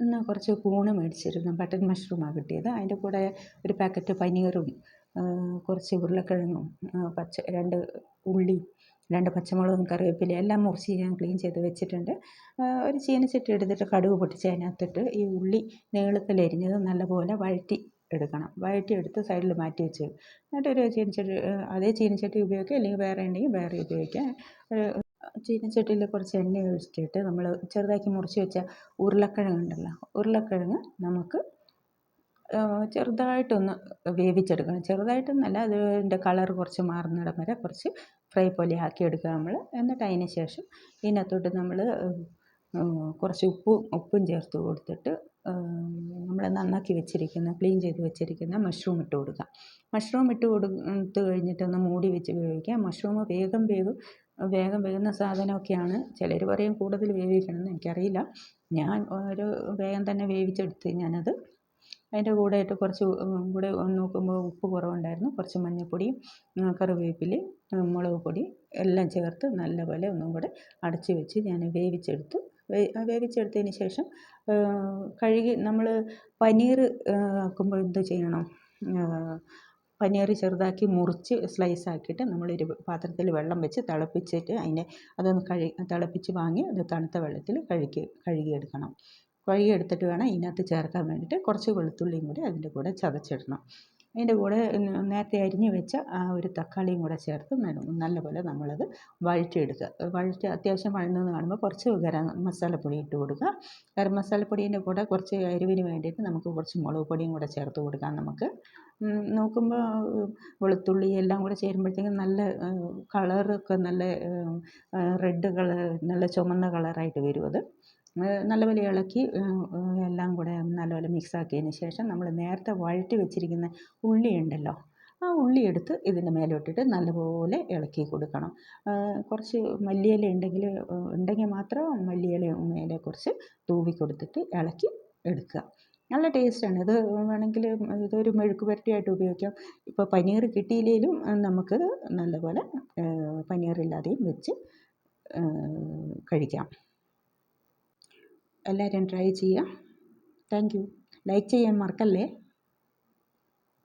ഇന്ന് കുറച്ച് കൂണ് മേടിച്ചിരുന്നു. ബട്ടൺ മഷ്റൂമാണ് കിട്ടിയത്. അതിൻ്റെ കൂടെ ഒരു പാക്കറ്റ് പനീറും കുറച്ച് ഉരുളക്കിഴങ്ങും 2 ഉള്ളി 2 പച്ചമുളകും കറിവേപ്പിലയും എല്ലാം മുറിച്ച് ഞാൻ ക്ലീൻ ചെയ്ത് വെച്ചിട്ടുണ്ട്. ഒരു ചീനച്ചട്ടി എടുത്തിട്ട് കടുക് പൊട്ടിച്ച് അതിനകത്തിട്ട് ഈ ഉള്ളി നീളത്തിലരിഞ്ഞത് നല്ലപോലെ എടുക്കണം. വഴറ്റിയെടുത്ത് സൈഡിൽ മാറ്റി വെച്ച് എന്നിട്ടൊരു ചീനച്ചട്ടി, അതേ ചീനച്ചട്ടി ഉപയോഗിക്കുക, അല്ലെങ്കിൽ വേറെ ഉണ്ടെങ്കിൽ വേറെ ഉപയോഗിക്കാം. ചീനച്ചട്ടിയിൽ കുറച്ച് എണ്ണ ഒഴിച്ചിട്ട് നമ്മൾ ചെറുതാക്കി മുറിച്ച് വെച്ച ഉരുളക്കിഴങ്ങ് നമുക്ക് ചെറുതായിട്ടൊന്ന് വേവിച്ചെടുക്കണം. ചെറുതായിട്ടൊന്നല്ല, അതിൻ്റെ കളർ കുറച്ച് മാറുന്നിടം വരെ കുറച്ച് ഫ്രൈ പോലെ ആക്കിയെടുക്കുക നമ്മൾ. എന്നിട്ട് അതിന് ശേഷം ഇതിനകത്തോട്ട് നമ്മൾ കുറച്ച് ഉപ്പും ചേർത്ത് കൊടുത്തിട്ട് നമ്മൾ നന്നാക്കി വെച്ചിരിക്കുന്ന, ക്ലീൻ ചെയ്ത് വെച്ചിരിക്കുന്ന മഷ്റൂം ഇട്ട് കൊടുക്കുക. മഷ്റൂം ഇട്ട് കൊടുത്ത് കഴിഞ്ഞിട്ടൊന്ന് മൂടി വെച്ച് വേവിക്കുക. മഷ്റൂം വേഗം വേകുന്ന സാധനമൊക്കെയാണ്. ചിലർ പറയും കൂടുതൽ വേവിക്കണമെന്ന്, എനിക്കറിയില്ല. ഞാൻ ഒരു വേഗം തന്നെ വേവിച്ചെടുത്ത് ഞാനത്. അതിൻ്റെ കൂടെയായിട്ട് കുറച്ച് കൂടെ നോക്കുമ്പോൾ ഉപ്പ് കുറവുണ്ടായിരുന്നു. കുറച്ച് മഞ്ഞൾപ്പൊടിയും കറിവേപ്പിലയും മുളക് പൊടി എല്ലാം ചേർത്ത് നല്ലപോലെ ഒന്നും കൂടെ അടച്ച് വെച്ച് ഞാൻ വേവിച്ചെടുത്തു. വേവിച്ചെടുത്തതിന് ശേഷം നമ്മൾ പനീർ ആക്കുമ്പോൾ എന്ത് ചെയ്യണം? പനീർ ചെറുതാക്കി മുറിച്ച് സ്ലൈസ് ആക്കിയിട്ട് നമ്മളൊരു പാത്രത്തിൽ വെള്ളം വെച്ച് തിളപ്പിച്ചിട്ട് അതൊന്ന് തിളപ്പിച്ച് വാങ്ങി അത് തണുത്ത വെള്ളത്തിൽ കഴുകിയെടുക്കണം. കഴുകിയെടുത്തിട്ട് വേണം ഇതിനകത്ത് ചേർക്കാൻ വേണ്ടിയിട്ട്. കുറച്ച് വെളുത്തുള്ളിയും കൂടി അതിൻ്റെ കൂടെ ചതച്ചിടണം. അതിൻ്റെ കൂടെ നേരത്തെ അരിഞ്ഞ് വെച്ച ആ ഒരു തക്കാളിയും കൂടെ ചേർത്ത് നല്ലപോലെ നമ്മളത് വഴറ്റിയെടുക്കുക. അത്യാവശ്യം വഴന്ന് കാണുമ്പോൾ കുറച്ച് ഗരം മസാലപ്പൊടി ഇട്ട് കൊടുക്കുക. ഗരം മസാലപ്പൊടീൻ്റെ കൂടെ കുറച്ച് എരിവിന് വേണ്ടിയിട്ട് നമുക്ക് കുറച്ച് മുളക് പൊടിയും കൂടെ ചേർത്ത് കൊടുക്കാം. നമുക്ക് നോക്കുമ്പോൾ വെളുത്തുള്ളി എല്ലാം കൂടെ ചേരുമ്പോഴത്തേക്കും നല്ല കളറൊക്കെ നല്ല റെഡ് കളർ, നല്ല ചുമന്ന കളറായിട്ട് വരും. അത് നല്ലപോലെ ഇളക്കി എല്ലാം കൂടെ നല്ലപോലെ മിക്സാക്കിയതിന് ശേഷം നമ്മൾ നേരത്തെ വഴറ്റി വെച്ചിരിക്കുന്ന ഉള്ളി ഉണ്ടല്ലോ, ആ ഉള്ളി എടുത്ത് ഇതിൻ്റെ മേലോട്ടിട്ട് നല്ലപോലെ ഇളക്കി കൊടുക്കണം. കുറച്ച് മല്ലിയില ഉണ്ടെങ്കിൽ മാത്രം മല്ലിയില മേലെ കുറച്ച് തൂവി കൊടുത്തിട്ട് ഇളക്കി എടുക്കുക. നല്ല ടേസ്റ്റാണ് ഇത്. വേണമെങ്കിൽ ഇതൊരു മെഴുക്ക് പുരട്ടിയായിട്ട് ഉപയോഗിക്കാം. ഇപ്പോൾ പനീർ കിട്ടിയില്ലെങ്കിലും നമുക്ക് നല്ലപോലെ പനീറില്ലാതെയും വെച്ച് കഴിക്കാം. എല്ലാവരും ട്രൈ ചെയ്യുക. Thank you. ലൈക്ക് ചെയ്യാൻ മറക്കല്ലേ.